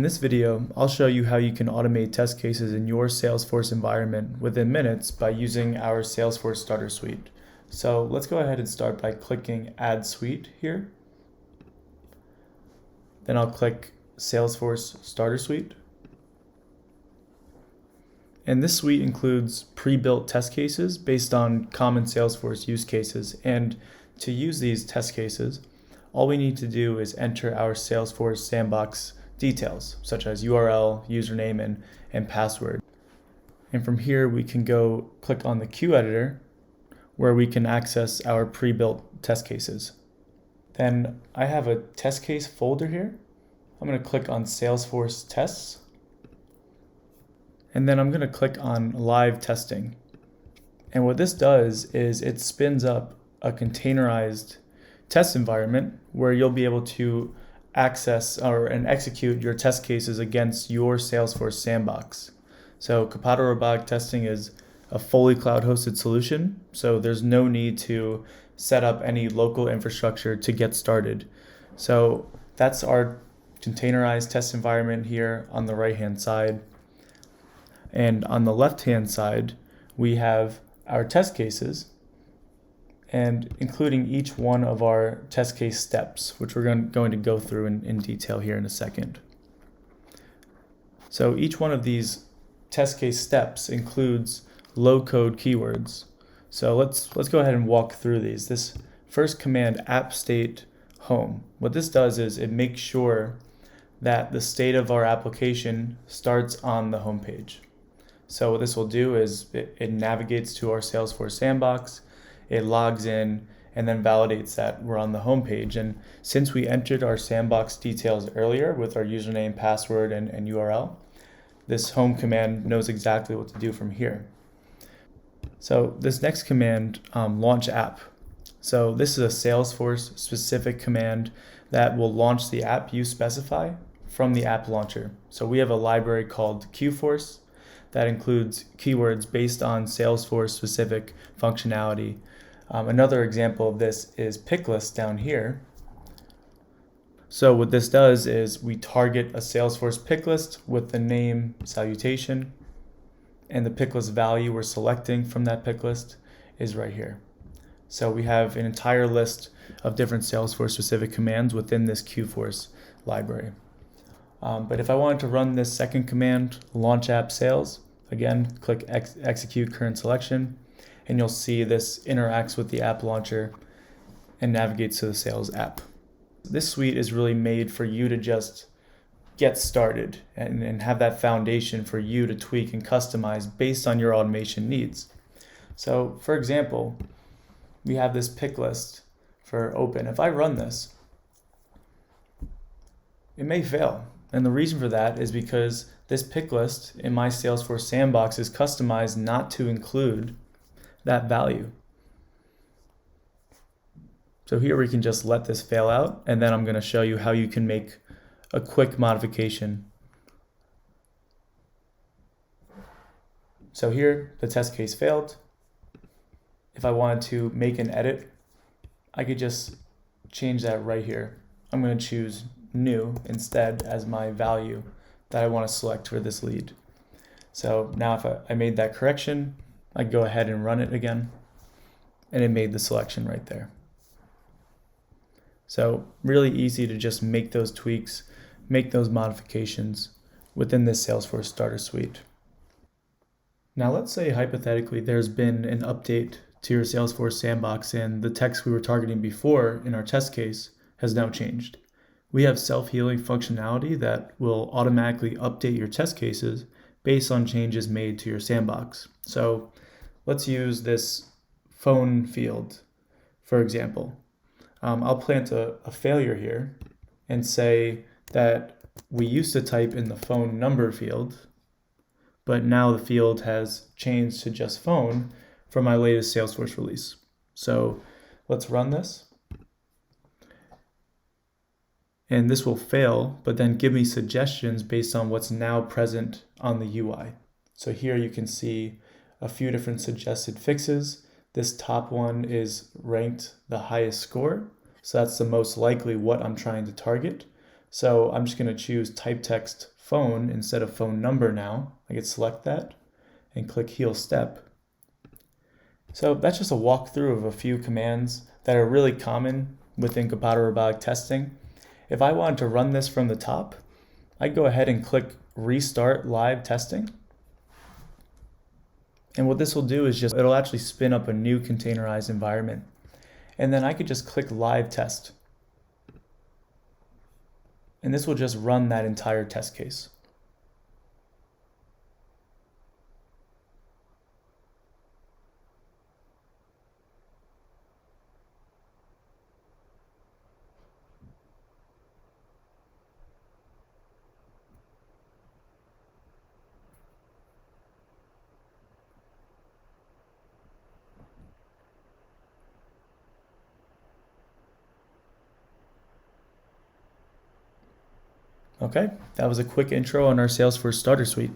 In this video, I'll show you how you can automate test cases in your Salesforce environment within minutes by using our Salesforce Starter Suite. So let's go ahead and start by clicking Add Suite here. Then I'll click Salesforce Starter Suite. And this suite includes pre-built test cases based on common Salesforce use cases. And to use these test cases, all we need to do is enter our Salesforce sandbox details, such as URL, username, and password. And from here, we can go click on the queue editor, where we can access our pre-built test cases. Then I have a test case folder here. I'm going to click on Salesforce Tests. And then I'm going to click on Live Testing. And what this does is it spins up a containerized test environment where you'll be able to access and execute your test cases against your Salesforce sandbox. So Copado Robotic Testing is a fully cloud-hosted solution, so there's no need to set up any local infrastructure to get started. So that's our containerized test environment here on the right-hand side. And on the left-hand side, we have our test cases, and including each one of our test case steps, which we're going to go through in detail here in a second. So each one of these test case steps includes low-code keywords. So let's go ahead and walk through these. This first command, app state home. What this does is it makes sure that the state of our application starts on the home page. So what this will do is it navigates to our Salesforce sandbox, it logs in, and then validates that we're on the home page. And since we entered our sandbox details earlier with our username, password, and URL, this home command knows exactly what to do from here. So this next command, launch app. So this is a Salesforce specific command that will launch the app you specify from the app launcher. So we have a library called QForce that includes keywords based on Salesforce specific functionality. Another example of this is picklist down here. So what this does is we target a Salesforce picklist with the name salutation, and the picklist value we're selecting from that picklist is right here. So we have an entire list of different Salesforce specific commands within this QForce library. But if I wanted to run this second command, launch app sales, again, click execute current selection, and you'll see this interacts with the app launcher and navigates to the sales app. This suite is really made for you to just get started and have that foundation for you to tweak and customize based on your automation needs. So for example, we have this pick list for open. If I run this, it may fail. And the reason for that is because this pick list in my Salesforce sandbox is customized not to include that value. So here we can just let this fail out, and then I'm going to show you how you can make a quick modification. So here the test case failed. If I wanted to make an edit, I could just change that right here. I'm going to choose new instead as my value that I want to select for this lead. So now if I made that correction, I go ahead and run it again, and it made the selection right there. So really easy to just make those tweaks, make those modifications within this Salesforce Starter Suite. Now let's say hypothetically there's been an update to your Salesforce sandbox and the text we were targeting before in our test case has now changed. We have self-healing functionality that will automatically update your test cases based on changes made to your sandbox. So let's use this phone field, for example. I'll plant a failure here and say that we used to type in the phone number field, but now the field has changed to just phone for my latest Salesforce release. So let's run this. And this will fail, but then give me suggestions based on what's now present on the UI. So here you can see a few different suggested fixes. This top one is ranked the highest score. So that's the most likely what I'm trying to target. So I'm just going to choose type text phone instead of phone number now. I can select that and click heal step. So that's just a walkthrough of a few commands that are really common within Copado Robotic Testing. If I wanted to run this from the top, I'd go ahead and click restart live testing. And what this will do is it'll actually spin up a new containerized environment. And then I could just click live test. And this will just run that entire test case. Okay, that was a quick intro on our Salesforce Starter Suite.